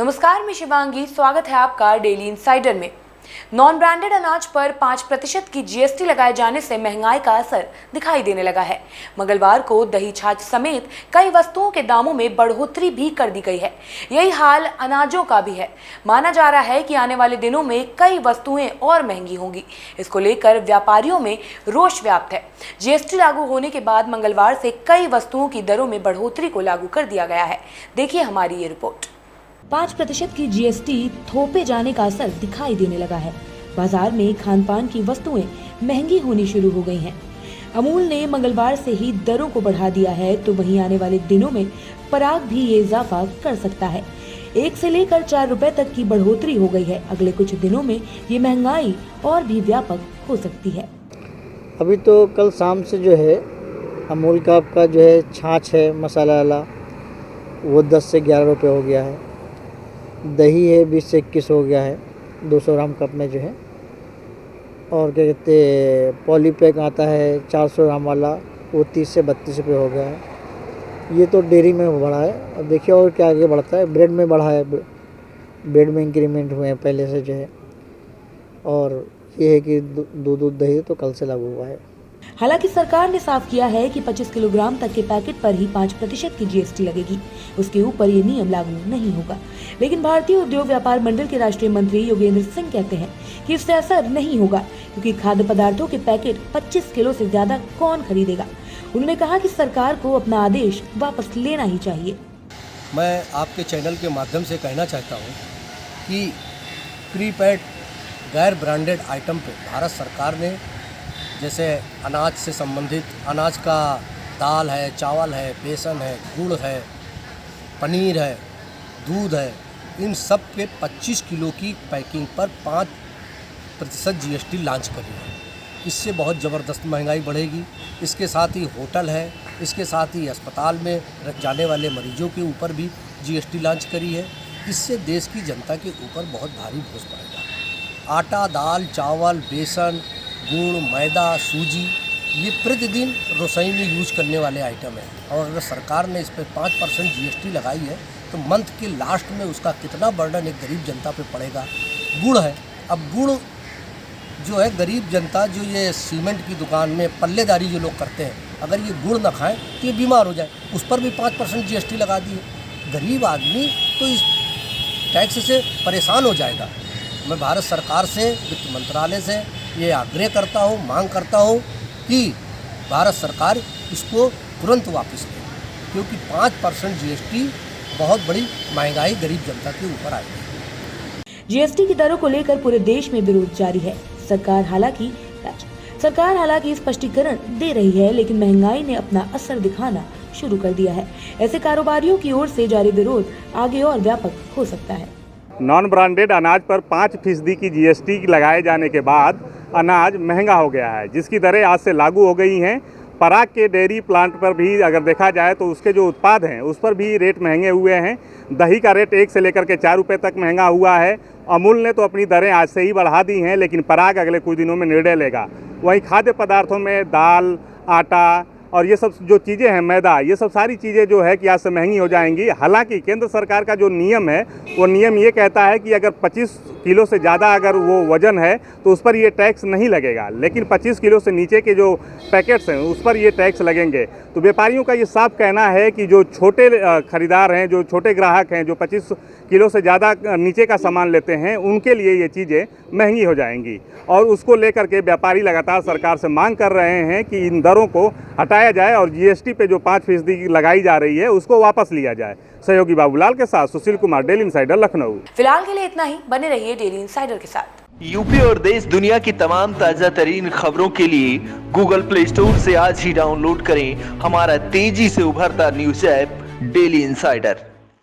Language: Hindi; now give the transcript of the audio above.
नमस्कार, मैं शिवांगी। स्वागत है आपका डेली इनसाइडर में। नॉन ब्रांडेड अनाज पर 5% की जीएसटी लगाए जाने से महंगाई का असर दिखाई देने लगा है। मंगलवार को दही, छाछ समेत कई वस्तुओं के दामों में बढ़ोतरी भी कर दी गई है। यही हाल अनाजों का भी है। माना जा रहा है कि आने वाले दिनों में कई वस्तुएं और महंगी होंगी। इसको लेकर व्यापारियों में रोष व्याप्त है। जीएसटी लागू होने के बाद मंगलवार से कई वस्तुओं की दरों में बढ़ोतरी को लागू कर दिया गया है। देखिए हमारी ये रिपोर्ट। 5% की जीएसटी थोपे जाने का असर दिखाई देने लगा है। बाजार में खान पान की वस्तुएं महंगी होनी शुरू हो गई हैं। अमूल ने मंगलवार से ही दरों को बढ़ा दिया है, तो वहीं आने वाले दिनों में पराग भी ये इजाफा कर सकता है। 1 से लेकर 4 रुपए तक की बढ़ोतरी हो गई है। अगले कुछ दिनों में ये महंगाई और भी व्यापक हो सकती है। अभी तो कल शाम से जो है अमूल का आपका जो है छाछ है मसाला वाला, वो 10 से 11 रुपये हो गया है। दही है 20 से 21 हो गया है 200 ग्राम कप में जो है। और क्या कहते हैं, पॉलीपैक आता है 400 ग्राम वाला, वो 30 से 32 रुपये हो गया है। ये तो डेयरी में बढ़ा है। अब देखिए और क्या आगे बढ़ता है। ब्रेड में बढ़ा है, ब्रेड में इंक्रीमेंट हुए हैं पहले से जो है। और ये है कि दूध दही तो कल से लागू हुआ है। हालांकि सरकार ने साफ किया है कि 25 किलोग्राम तक के पैकेट पर ही 5% की जीएसटी लगेगी। उसके ऊपर ये नियम लागू नहीं होगा। लेकिन भारतीय उद्योग व्यापार मंडल के राष्ट्रीय मंत्री योगेंद्र सिंह कहते हैं कि इससे असर नहीं होगा, क्योंकि खाद्य पदार्थों के पैकेट 25 किलो से ज्यादा कौन खरीदेगा। उन्होंने कहा कि सरकार को अपना आदेश वापस लेना ही चाहिए। मैं आपके चैनल के माध्यम से कहना चाहता हूँ कि प्रीपेड गैर ब्रांडेड आइटम पे भारत सरकार ने, जैसे अनाज से संबंधित अनाज का दाल है, चावल है, बेसन है, गुड़ है, पनीर है, दूध है, इन सब के 25 किलो की पैकिंग पर 5% जीएसटी लॉन्च करी है। इससे बहुत ज़बरदस्त महंगाई बढ़ेगी। इसके साथ ही होटल है, इसके साथ ही अस्पताल में जाने वाले मरीजों के ऊपर भी जीएसटी लॉन्च करी है। इससे देश की जनता के ऊपर बहुत भारी बोझ पड़ेगा। आटा, दाल, चावल, बेसन, गुड़, मैदा, सूजी, ये प्रतिदिन रसोई में यूज करने वाले आइटम है। और अगर सरकार ने इस पर 5% जीएसटी लगाई है तो मंथ के लास्ट में उसका कितना बर्डन एक गरीब जनता पे पड़ेगा। गुड़ है, अब गुड़ जो है गरीब जनता, जो ये सीमेंट की दुकान में पल्लेदारी जो लोग करते हैं, अगर ये गुड़ ना खाएं तो ये बीमार हो जाए, उस पर भी 5% जीएसटी लगा दी है। गरीब आदमी तो इस टैक्स से परेशान हो जाएगा। मैं भारत सरकार से, वित्त मंत्रालय से ये आग्रह करता हूँ, मांग करता हूँ कि भारत सरकार इसको तुरंत वापस ले, क्योंकि 5% जीएसटी बहुत बड़ी महंगाई गरीब जनता के ऊपर आएगी। जीएसटी की दरों को लेकर पूरे देश में विरोध जारी है। सरकार हालांकि स्पष्टीकरण दे रही है, लेकिन महंगाई ने अपना असर दिखाना शुरू कर दिया है। ऐसे कारोबारियों की ओर से जारी विरोध आगे और व्यापक हो सकता है। नॉन ब्रांडेड अनाज पर 5% की जीएसटी लगाए जाने के बाद अनाज महंगा हो गया है, जिसकी दरें आज से लागू हो गई हैं। पराग के डेयरी प्लांट पर भी अगर देखा जाए तो उसके जो उत्पाद हैं उस पर भी रेट महंगे हुए हैं। दही का रेट 1 से लेकर के 4 रुपये तक महंगा हुआ है। अमूल ने तो अपनी दरें आज से ही बढ़ा दी हैं, लेकिन पराग अगले कुछ दिनों में निर्णय लेगा। वहीं खाद्य पदार्थों में दाल, आटा और ये सब जो चीज़ें हैं, मैदा, ये सब सारी चीज़ें जो है कि आज से महंगी हो जाएंगी। हालांकि केंद्र सरकार का जो नियम है वो नियम ये कहता है कि अगर 25 किलो से ज़्यादा अगर वो वज़न है तो उस पर ये टैक्स नहीं लगेगा, लेकिन 25 किलो से नीचे के जो पैकेट्स हैं उस पर ये टैक्स लगेंगे। तो व्यापारियों का ये साफ कहना है कि जो छोटे खरीदार हैं, जो छोटे ग्राहक हैं, जो 25 किलो से ज़्यादा नीचे का सामान लेते हैं, उनके लिए ये चीज़ें महंगी हो जाएंगी। और उसको लेकर के व्यापारी लगातार सरकार से मांग कर रहे हैं कि इन दरों को हटाया जाए और जीएसटी पे जो 5% लगाई जा रही है उसको वापस लिया जाए। सहयोगी बाबूलाल के साथ सुशील कुमार, डेली इनसाइडर, लखनऊ। फिलहाल के लिए इतना ही। बने रहिए डेली इनसाइडर के साथ। यूपी और देश दुनिया की तमाम ताजा तरीन खबरों के लिए गूगल प्ले स्टोर से आज ही डाउनलोड करें हमारा तेजी से उभरता न्यूज ऐप डेली इनसाइडर।